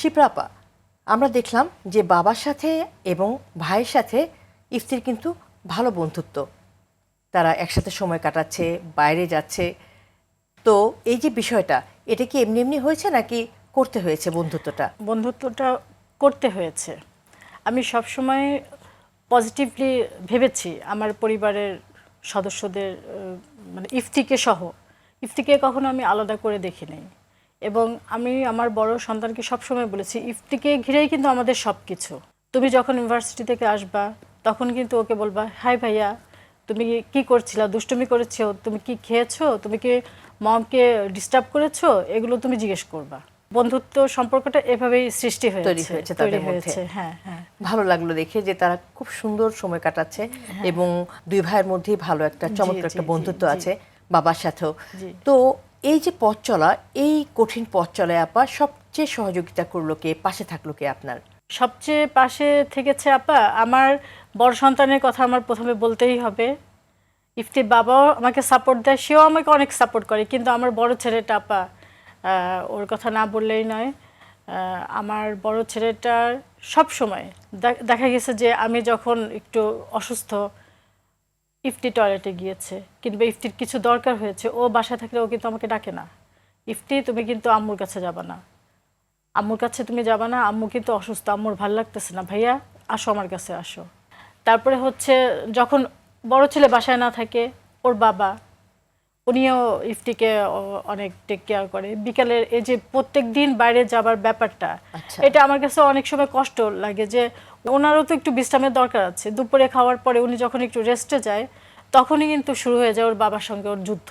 শিপ্রা আপা, আমরা দেখলাম যে বাবার সাথে এবং ভাইয়ের সাথে ইফতির কিন্তু ভালো বন্ধুত্ব, তারা একসাথে সময় কাটাচ্ছে, বাইরে যাচ্ছে। তো এই যে বিষয়টা, এটা কি এমনি এমনি হয়েছে নাকি করতে হয়েছে বন্ধুত্বটা? বন্ধুত্বটা করতে হয়েছে। আমি সবসময় পজিটিভলি ভেবেছি আমার পরিবারের সদস্যদের, মানে ইফতিকে কখনো আমি আলাদা করে দেখি নাই। এবং আমি আমার বড় সন্তানকে সবসময় বলেছি, ইফতিকে ঘিরেই কিন্তু আমাদের সব কিছু। তুমি যখন ইউনিভার্সিটি থেকে আসবা তখন কিন্তু ওকে বলবা, হাই ভাইয়া, তুমি কি করছিলা, দুষ্টুমি করেছো, তুমি কি খেয়েছো, তুমি কি মমকে ডিস্টার্ব করেছো, এগুলো তুমি জিজ্ঞেস করবা। বন্ধুত্ব সম্পর্কটা এভাবেই সৃষ্টি তৈরি হয়েছে হয়েছে তাদের মধ্যে। হ্যাঁ হ্যাঁ। ভালো লাগলো দেখে যে তারা খুব সুন্দর সময় কাটাচ্ছে এবং দুই ভাইয়ের মধ্যেই ভালো একটা চমৎকার একটা বন্ধুত্ব আছে বাবার সাথেও। তো এই যে পথ চলা, এই কঠিন পথ চলায় আপা সবচেয়ে সহযোগিতা করলো কে, পাশে থাকলো কে আপনার? সবচেয়ে পাশে থেকেছে আপা আমার বড় সন্তানের কথা আমার প্রথমে বলতেই হবে। ইফতির বাবাও আমাকে সাপোর্ট দেয়, সেও আমাকে অনেক সাপোর্ট করে, কিন্তু আমার বড় ছেলেটা আপা, ওর কথা না বললেই নয়। আমার বড় ছেলেটার সব সময় দেখা গেছে যে আমি যখন একটু অসুস্থ, ইফতি টয়লেটে গিয়েছে কিংবা ইফতির কিছু দরকার হয়েছে, ও বাসায় থাকলে ও কিন্তু আমাকে ডাকে না, ইফতি তুমি কিন্তু আম্মুর কাছে যাবা না, আম্মুর কাছে তুমি যাবা না, আম্মু কিন্তু অসুস্থ, আম্মুর ভালো লাগতেছে না, ভাইয়া আসো আমার কাছে আসো। তারপরে হচ্ছে যখন বড় ছেলে বাসায় না থাকে, ওর বাবা উনিও ইফতিকে অনেক টেক কেয়ার করে। বিকালের এই যে প্রত্যেক দিন বাইরে যাবার ব্যাপারটা, এটা আমার কাছে অনেক সময় কষ্ট লাগে যে ওনারও তো একটু বিশ্রামের দরকার আছে। দুপুরে খাওয়ার পরে উনি যখন একটু রেস্টে যায় তখনই কিন্তু শুরু হয়ে যায় ওর বাবার সঙ্গে ওর যুদ্ধ।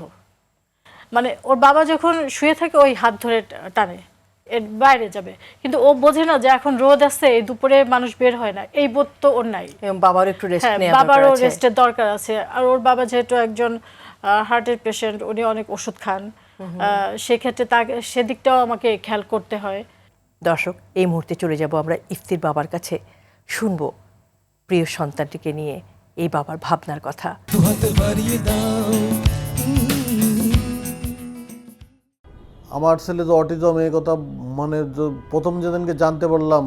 মানে ওর বাবা যখন শুয়ে থাকে ওই হাত ধরে টানে এর বাইরে যাবে, কিন্তু ও বোঝে না যে এখন রোদ আছে, এই দুপুরে মানুষ বের হয় না, এই বোধ তো ওর নাই। বাবারও একটু রেস্ট নেওয়ার দরকার আছে। বাবারও রেস্টের দরকার আছে। আর ওর বাবা যেহেতু একজন হার্টের পেশেন্ট, উনি অনেক ওষুধ খান, সেক্ষেত্রে তাকে সেদিকটাও আমাকে খেয়াল করতে হয়। দর্শক, এই মুহূর্তে চলে যাব আমরা ইফতির বাবার কাছে, শুনবো প্রিয় সন্তানটিকে নিয়ে এই বাবার ভাবনার কথা। আমার ছেলে যে অটিজম, এই কথা মানে প্রথম যেদিনকে জানতে পারলাম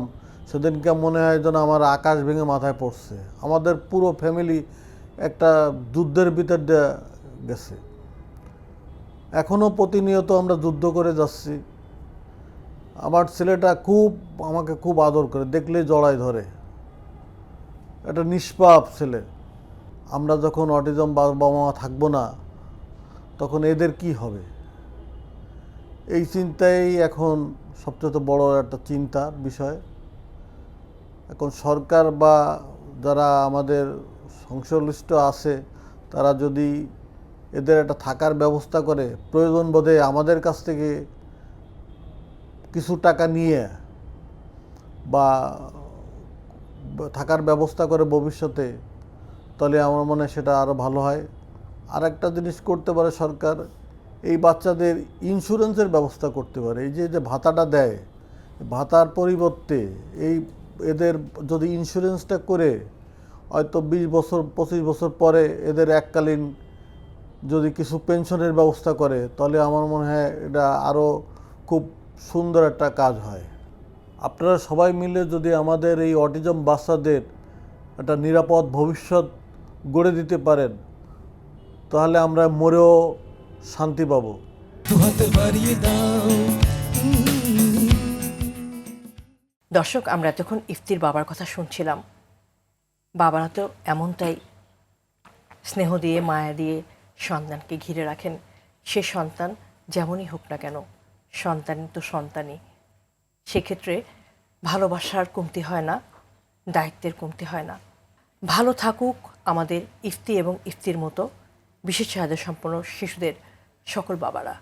সেদিনকে মনে হয় যেন আমার আকাশ ভেঙে মাথায় পড়ছে। আমাদের পুরো ফ্যামিলি একটা যুদ্ধের ভিতর দিয়ে গেছে। এখনও প্রতিনিয়ত আমরা যুদ্ধ করে যাচ্ছি। আমার ছেলেটা আমাকে খুব আদর করে, দেখলেই জড়ায় ধরে। একটা নিষ্পাপ ছেলে। আমরা যখন অটিজম বাবা মা থাকবো না তখন এদের কি হবে, এই চিন্তাই এখন সবচেয়ে বড় একটা চিন্তার বিষয়। এখন সরকার বা যারা আমাদের সংশ্লিষ্ট আছে তারা যদি এদের একটা থাকার ব্যবস্থা করে, প্রয়োজন বোধে আমাদের কাছ থেকে কিছু টাকা নিয়ে বা থাকার ব্যবস্থা করে ভবিষ্যতে, তাহলে আমার মনে হয় সেটা আরও ভালো হয়। আর একটা জিনিস করতে পারে সরকার, এই বাচ্চাদের ইন্স্যুরেন্সের ব্যবস্থা করতে পারে। এই যে ভাতাটা দেয়, ভাতার পরিবর্তে এদের যদি ইন্স্যুরেন্সটা করে হয়তো 20 বছর 25 বছর পরে এদের এককালীন যদি কিছু পেনশনের ব্যবস্থা করে, তাহলে আমার মনে হয় এটা আরও খুব সুন্দর একটা কাজ হয়। আপনারা সবাই মিলে যদি আমাদের এই অটিজম বাচ্চাদের একটা নিরাপদ ভবিষ্যৎ গড়ে দিতে পারেন, তাহলে আমরা মরেও শান্তি পাবো। দর্শক, আমরা যখন ইফতির বাবার কথা শুনছিলাম, বাবারা তো এমনটাই স্নেহ দিয়ে মায়া দিয়ে সন্তানকে ঘিরে রাখেন। সে সন্তান যেমনই হোক না কেন, সন্তান তো সন্তানই। সেক্ষেত্রে ভালোবাসার কমতি হয় না, দায়িত্বের কমতি হয় না। ভালো থাকুক আমাদের ইফতি এবং ইফতির মতো বিশেষ চাহিদা সম্পন্ন শিশুদের সকল বাবারা।